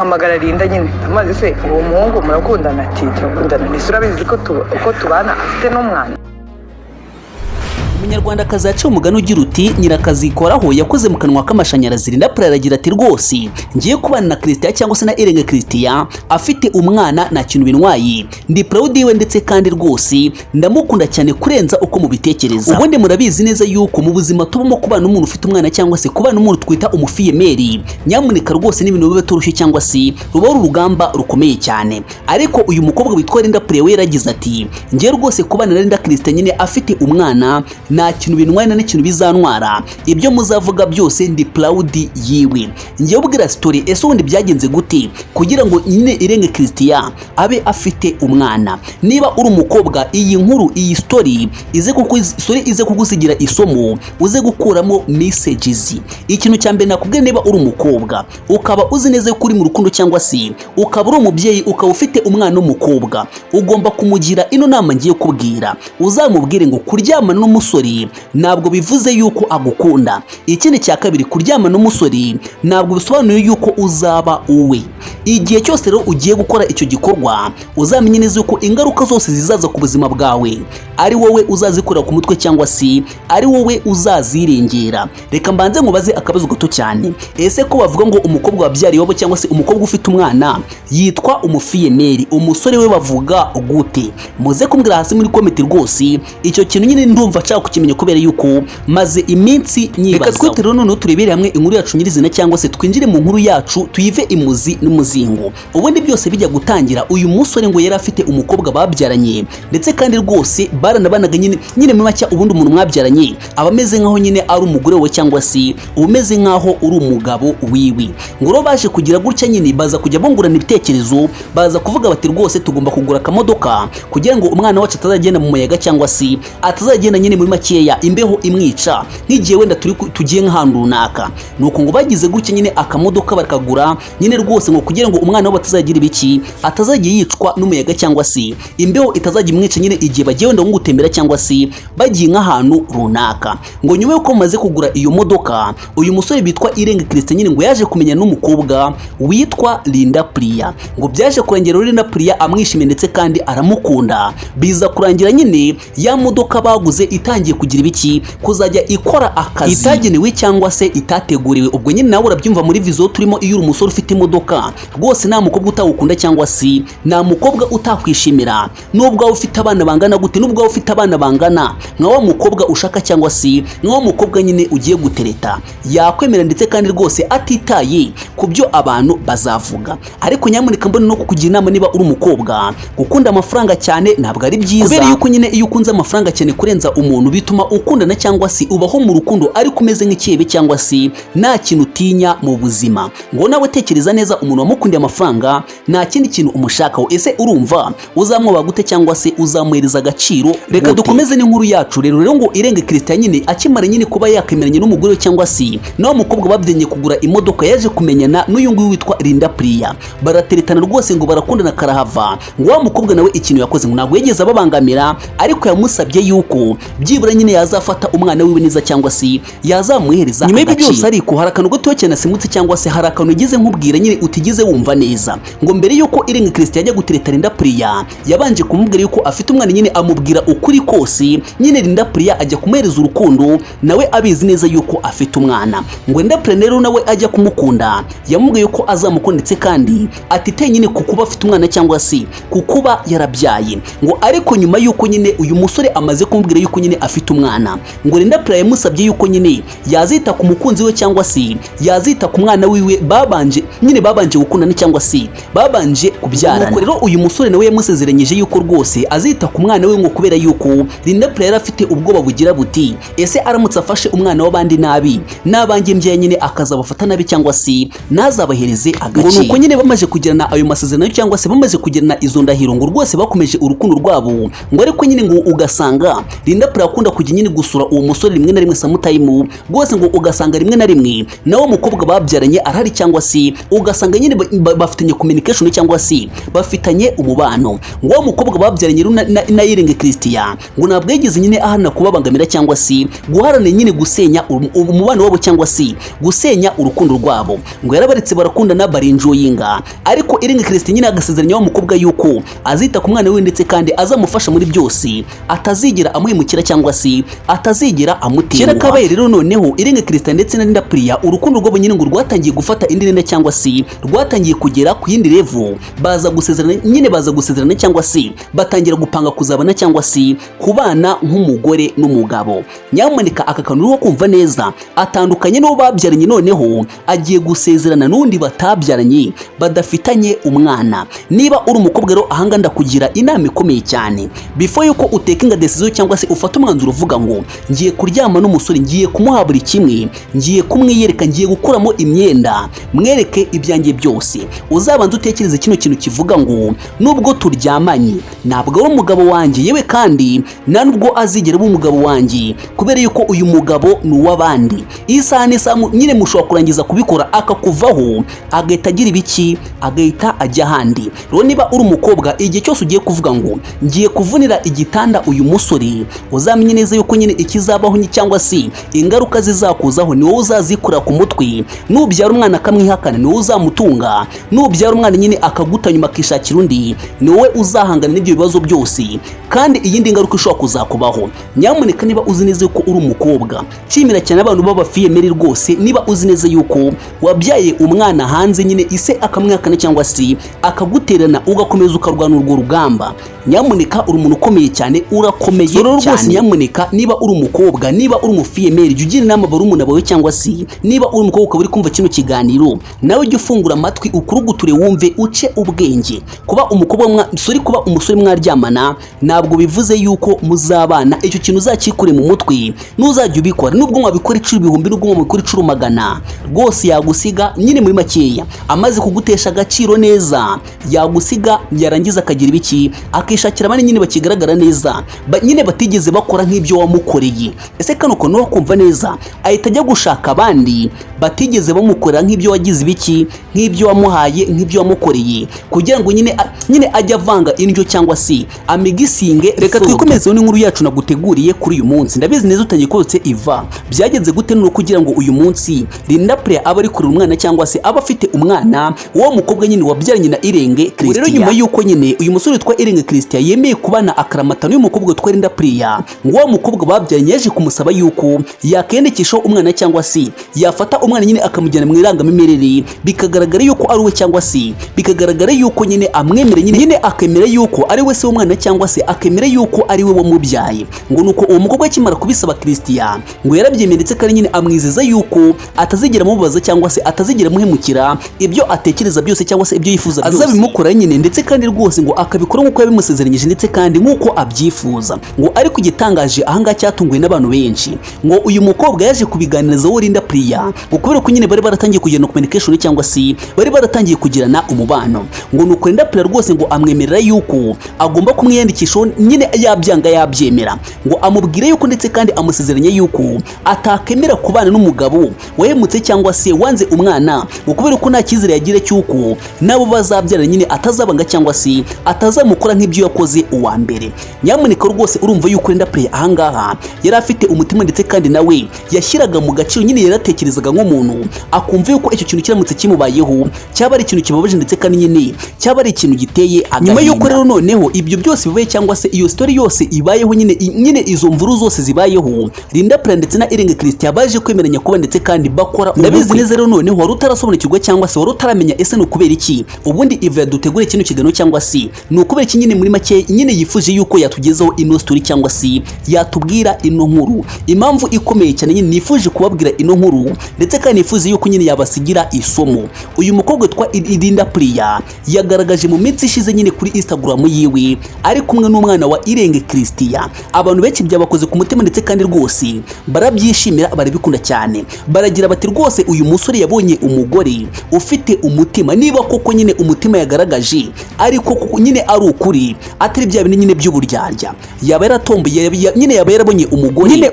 mpamagara Linda nyine amazi se uwo muhungu murakundana ati turakundana nisura bizi ko tubana afite n'umwana. Umunyarwandakazi yaciye umugani ugira uti nyirakazikoraho yakoze mu kanwa k'amashanyarazi. Linda Praya aragira ati rwose ngiye kubana na Christian cyangwa se na Irene Christian afite umwana nta kintu bintwaye, ndi proud yiwe ndetse kandi rwose ndamukunda cyane kurenza uko mubitekereza. Ubundi murabizi neza yuko mu buzima tubamo kubana n'umuntu ufite umwana cyangwa se kubana n'umuntu twita umufiyemeri, nyamuneka rwose n'ibintu bibe turushye cyangwa se ruba urugamba rukomeye cyane. Ariko uyu mukobwa witwa Linda Praya we yaragize ati ngiye rwose kubana na Linda Christian nyine afite umwana nta kintu bintwaye na n'ikintu bizantwara, ibyo muzavuga byose ndi proud yiwe. Ngiye ubwira story ese ubundi byagenze gute kugira ngo nyine Irene Christian abe afite umwana. Niba uri umukobwa iyi nkuru iyi story ize kugusigira isomo uze gukuramo messages. Ikintu cya mbere nakubwiye, niba uri umukobwa ukaba uzi neza ko uri mu rukundo cyangwa se ukaba uri umubyeyi ukaba ufite umwana w'umukobwa, ugomba kumugira ino nama ngiye kubwira. Uzamubwire ngo kuryamana n'umusore ntabwo bivuze yuko agukunda. Ikindi cya kabiri, kuryama n'umusore ntabwo bisobanuye yuko uzaba uwe. Igihe cyose rero ugiye gukora icyo gikorwa uzamenye neza yuko ingaruka zose zizaza ku buzima bwawe ari wowe uzazikorera ku mutwe cyangwa se ari wowe uzazirengera. Reka mbanze nkubaze akabazo gato cyane, ese ko bavuga ngo umukobwa wabyariye wabo cyangwa se umukobwa ufite umwana yitwa umufiyemeri, umusore we bavuga gute? Muze kumbwira hasi muri comment rwose. Icyo kintu nyine ndumva nshaka kukimenya kubera yuko maze iminsi nyibaza. Reka twite rero none turebere hamwe inkuru yacu nyirizina cyangwa se twinjire mu nkuru yacu tuyive imuzi n'umuzingo. Ubundi byose bijya gutangira, uyu musore ngo yari afite umukobwa babyaranye ndetse kandi rwose baranabanaga nyine mu macya. Ubundi umuntu mwabyaranye abameze nkaho nyine ari umugore we cyangwa se umeze nkaho uri umugabo wiwi. Ngo ro baje kugira gutya nyine baza kujya bungurana ibitekerezo, baza kuvuga bati rwose tugomba kugura akamodoka kugira ngo umwana wacu atazagenda mu muyaga cyangwa se atazagenda nyine muri makeya imbeho imwica nk'igihe wenda tugiye nk'ahantu runaka. Nuko ngo bagize gutya nyine akamodoka bakagura nyine rwose ngo kugira ngo umwana wabo atazagira ibiki, atazajya yicwa n'umuyaga cyangwa se imbeho itazajya imwica nyine igihe bagiye wenda nko gutembera cyangwa se bagiye nk'ahantu runaka. Ngo nyuma yuko bamaze kugura iyo modoka, uyu musore bitwa Irene Christian nyine ngo yaje kumenya n'umukobwa witwa Linda Praya. Ngo byaje kurengera Linda Praya amwishimiye ndetse kandi aramukunda. Biza kurangira nyine ya modoka baguze itangiye kugira ibiki, kuzajya ikora akazi itagenewe cyangwa se itateguriwe. Ubwo nyine nawe urabyumva muri vizo turimo, iyo uri umusore ufite imodoka rwose nta mukobwa utawukunda cyangwa se nta mukobwa utakwishimira. Nubwo ufite abana bangana gute, nubwo ufite abana bangana nka wa mukobwa ushaka cyangwa se nka wa mukobwa nyine ugiye gutereta, yakwemera ndetse kandi rwose atitaye ku byo abantu bazavuga. Ariko nyamuneka mbone no kukugira inama, niba uri umukobwa gukunda amafaranga cyane ntabwo ari byiza, kubera yuko nyine iyo ukunze amafaranga cyane kurenza umuntu bituma ukundana cyangwa se ubaho mu rukundo ariko umeze nk'ikebe cyangwa se nta kintu utinya mu buzima. Ngo nawe tekereza neza, umuntu wamukundiye amafaranga nta kindi kintu umushakaho, ese urumva uzamwubaha gute cyangwa se uzamuhereza agaciro? Reka dukomeze n'inkuru yacu rero. Ngo Irene Christian nyine akimara nyine kuba yakemeranye n'umugore cyangwa se nawe mukobwa babyenye kugura imodoka, yaje kumenyana n'uyu nguyu witwa Linda Praya. Barateretana rwose ngo barakundana karahava. Ngo wa mukobwa nawe ikintu yakoze ngo ntabwo yigeze ababangamira, ariko yamusabye yuko byibura nyine yazafata umwana wiwe neza cyangwa se yazamuhereza. Nyuma y'ibyo byose ariko hari akantu gato cyane simutse cyangwa se hari akantu yagize nkubwira nyine utigize wumva neza. Ngo mbere yuko Irene Christian ajya gutereta Linda Praya yabanje kumubwira yuko afite umwana, nyine amubwira ukuri kose. Nyine Linda Praya ajya kumuhereza urukundo nawe abizi neza yuko afite umwana. Ngo Linda Praya rero nawe ajya kumukunda yamubwiye yuko azamukunda ndetse kandi atiteye nyine kukuba afite umwana cyangwa se kukuba yarabyaye. Ngo ariko nyuma yuko nyine uyu musore amaze kumubwira yuko nyine afite umwana, ngo Linda Praya yamusabye yuko nyine yazita ku mukunzi we cyangwa se yazita ku mwana wiwe babanje gukundana cyangwa se babanje kubyarana. Nuko rero uyu musore nawe yamusezeranyije yuko rwose azita ku mwana we, ngo kubera yuko Linda Praya yari afite ubwoba bugira buti ese aramutse afashe umwana w'abandi nabi n'abanjye mbyaye nyine akazabafata nabi cyangwa se nazabahereze agaciro. Ngo nuko nyine bamaze kugirana ayo masezerano cyangwa se bamaze kugirana izo ndahiro, ngo rwose bakomeje urukundo rwabo. Ngo ariko nyine ngo ugasanga Linda Praya akunda kujya nyine gusura uwo musore rimwe na rimwe samutayimu rwose, ngo ugasanga rimwe na rimwe nawe mukobwa babyaranye arahari cyangwa se ugasanga nyine bafitanye communication cyangwa se bafitanye umubano. ngo wa mukobwa babyaranye na Irenge Christian ngo ntabwo yigeze nyine ahana kubabangamira cyangwa se guharana nyine gusenya umubano wabo cyangwa se gusenya urukundo rwabo. ngo yarabaretse barakundana barinjoyinga, ariko Irenge Christian nyine agasezeranya wa mukobwa yuko azita ku mwana we ndetse kandi azamufasha muri byose, atazigera amuhemukira cyangwa se atazigera amutera. Kabaye rero noneho Irenge Christian ndetse na Linda Priya urukundo rwabo nyine ngo rwatangiye gufata indi ntera cyangwa se rwatangiye kugera ku yindi level, baza gusezerana cyangwa se batangira gupanga kuzabana cyangwa se kubana nk'umugore n'umugabo. Nyamuneka aka kantu uriho kumva neza, atandukanye n'uwo babyaranye noneho agiye gusezerana n'undi batabyaranye badafitanye umwana. Niba uri umukobwa rero ahanga ndakugira inama ikomeye cyane, before yuko utekinga decision cyangwa se ufata umwanzuro uvuga ngo ngiye kuryama n'umusore, ngiye kumuha buri kimwe, ngiye kumwiyereka, ngiye gukuramo imyenda, mwereke ibyanjye byose, uzabanza utekereze kino kintu kivuga ngo nubwo turyamanye ntabwo ari umugabo wanjye, yewe kandi nubwo azigera aba umugabo wanjye, kubera yuko uyu mugabo ni uw'abandi. Isaha nyine mushobora kurangiza kubikora akakuvaho, agahita agira ibiki, agahita ajya ahandi. Rero niba uri umukobwa igihe cyose ugiye kuvuga ngo ngiye kuvunira igitanda uyu musore, uzamenye neza yuko nyine ikizabaho cyangwa se ingaruka zizakuzaho ni wowe uzazikura ku mutwe. Nubyara umwana akamwihakana ni wowe uzamutunga, nubyara umwana nyine akaguta nyuma akishakira undi ni wowe uzahangana n'ibyo bibazo byose, kandi iyindi ngaruka ishobora kuzakubaho. Nyamuneka niba uzi neza yuko uri umukobwa, nshimira cyane abantu b'abafiyemeri rwose, niba uzi neza yuko wabyaye umwana hanze nyine ise akamwihakana cyangwa se akaguterana ugakomeza ukarwana urwo rugamba, nyamuneka uri umuntu ukomeye cyane, urakomeye cyane. Nyamuneka niba uri umukobwa, niba uri umufiyemeri, jya ugira inama barumuna bawe cyangwa se niba uri umukobwa ukaba uri kumva kino kiganiro, nawe jya ufungura amatwi ukuruguture wumve uce ubwenge. Kuba umusore mwaryamana ntabwo bivuze yuko muzabana, icyo kintu uzakikure mu mutwe, nuzajya ubikora nubwo mwabikora 10,000 nubwo mwabikora 10,000 rwose yagusiga nyine muri makeya, amaze kugutesha agaciro neza yagusiga, yarangiza akagira ibiki, akishakira abandi nyine bakigaragara neza, nyine batigeze bakora nk'ibyo wamukoreye. Ese kano kono wakumva neza, ahita ajya gushaka abandi batigeze bamukorera nk'ibyo wagize ibiki, nk'ibyo wamuhaye, nk'ibyo wamukoreye, kugira ngo nyine ajya avanga indyo cyangwa se amigisinge. Reka twikomezeho n'inkuru yacu naguteguriye kuri uyu munsi. Ndabizi neza utangiye kotse Iva, byagenze gute no kugira ngo uyu munsi Linda Priya aba ari kurera umwana cyangwa se aba afite umwana uwo mukobwa nyine wabyaranye na Irenge Christian. Rero nyuma yuko nyine uyu musore witwa Irenge Christian yemeye kubana akaramatano y'umukobwa witwa Linda Priya, ngo uwo mukobwa babyaranye yaje kumusaba yuko yakendekesha umwana cyangwa se yafata umwana nyine akamujyana mu irangamimerere, bikagaragara yuko ari we cyangwa se bikagaragara yuko nyine amwemere nyine akemera yuko ari we se w'umwana cyangwa se akemera yuko ari we wamubyaye. Ngo nuko uwo mukobwa akimara kubisaba Christian ngo yarabyemeye ndetse kandi nyine amwizeza yuko atazigera mubaza cyangwa se atazigera muhemukira, ibyo atekereza byose cyangwa se ibyo yifuza byose azabimukora nyine, ndetse kandi rwose ngo akabikora nk'uko yabimusezeranyije ndetse kandi nk'uko abyifuza. Ngo ariko igitangaje ahangaha cyatunguye n'abantu benshi, ngo uyu mukobwa yaje kubiganiriza uwo Linda Priya, ngo kubera ko nyine bari baratangiye kugirana communication cyangwa se bari baratangiye kugirana umubano. Ngo nuko Linda Priya rwose ngo amwemerera yuko agomba kumwiyandikisha nyine yabyanga yabyemera, ngo amubwire yuko ndetse kandi amusezeranya yuko atakemera kubana n'umugabo wahemutse cyangwa se wanze umwana, ngo kubera ko nta cyizere yagira cyuko nabo bazabyara nyine atazabanga cyangwa se atazamukora nk'ibyo yakoze uwa mbere. Nyamuneka rwose urumva yuko Linda Priya ahangaha yari afite umutima ndetse kandi nawe yashyiraga mu gaciro, nyine yaratekerezaga nk'umuntu akumva yuko icyo kintu kiramutse kimubayeho cyaba ari ikintu kibabaje ndetse kandi nyine cyaba ari ikintu giteye agahinda. Nyuma yuko rero noneho ibyo byose bibaye cyangwa se iyo story yose ibayeho nyine izo mvuru zose zibayeho, Linda Priya ndetse na Irenge Christian baje kwemeranya kuba ndetse kandi bakora. Ndabizi neza rero noneho wari utarasobanukirwa cyangwa se wari utaramenya ese no kubera iki ubundi Iva yadutegure kino kiganiro cyangwa se no kubera iki nyine muri make nyine yifuje yuko yatugezaho ino story cyangwa se yatubwira ino nkuru. Impamvu ikomeye cyane nyine nifuje kubabwira ino nkuru ndetse kandi nifuje yuko nyine yabasigira isomo. Uyu mukobwa witwa Linda Priya yagaragaje mu minsi ishize nyine kuri Instagram yiwe ari kumwe n'umwana wa Irenge Christian. Abantu benshi byabakoze ku mutima ndetse kandi rwose barabyishimira, barabikunda cyane, baragira bati rwose uyu musore yabonye umugore ufite umutima. Niba koko nyine umutima yagaragaje ariko koko nyine ari ukuri, atari bya bindi nyine by'uburyarya, yaba yaratomboye nyine yaba yarabonye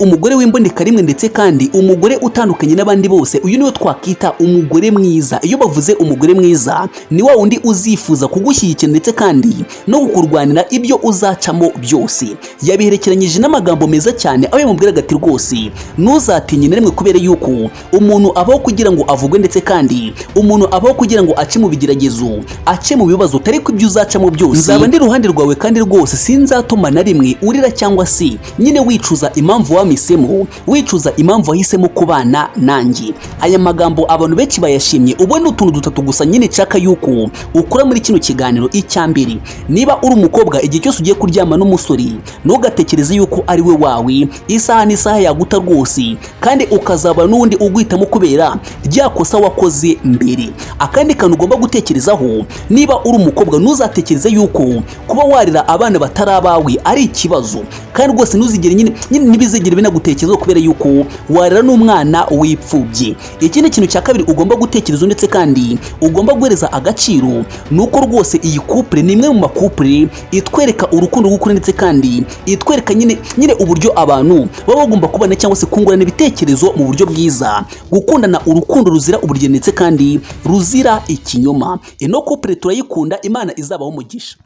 umugore w'imboneka rimwe ndetse kandi umugore utandukanye n'abandi bose. Uyu niwe twakita umugore mwiza. Iyo bavuze umugore mwiza ni wa wundi uzifuza kugushyigikira ndetse kandi no kukurwanira ibyo uzacamo byose. Yabiherekeranyije n'amagambo meza cyane aho yamubwiraga ati rwose ntuzatinye na rimwe, kubera yuko umuntu abaho kugira ngo avugwe ndetse kandi umuntu abaho kugira ngo ace mu bigeragezo, ace mu bibazo, utari ko ibyo uzacamo byose nzaba ndi iruhande rwawe kandi rwose sinzatuma na rimwe urira cyangwa se nyine wicuza impamvu wamisemo, wicuza impamvu wahisemo kubana nanjye. Aya magambo abantu benshi bayashimye. Ubu ni utuntu dutatu gusa nyine nshaka yuko ukora muri kino kiganiro. Icyambere, niba uri umukobwa igihe cyose ugiye kuryama n'umusore ntugatekereze yuko ari we wawe, isaha n'isaha yaguta rwose kandi ukazaba n'undi ugwitamo kubera rya kosa wakoze mbere. Akandi kantu ugomba gutekerezaho, niba uri umukobwa ntuzatekereze yuko kuba warira abana batari abawe ari ikibazo, kandi rwose ntuzigere nyine ntibizigere binagutekerezaho kubera yuko warira n'umwana wipfubye. Ikindi kintu cya kabiri ugomba gutekereza ndetse kandi ugomba guhereza agaciro nuko rwose iyi couple ni imwe mu makupure itwereka urukundo rw'ukuri ndetse kandi itwereka nyine uburyo abantu baba bagomba kubana cyangwa se kungurana ibitekerezo mu buryo bwiza, gukundana urukundo ruzira uburyo ndetse kandi ruzira ikinyoma. Ino couple turayikunda, Imana izabaho umugisha.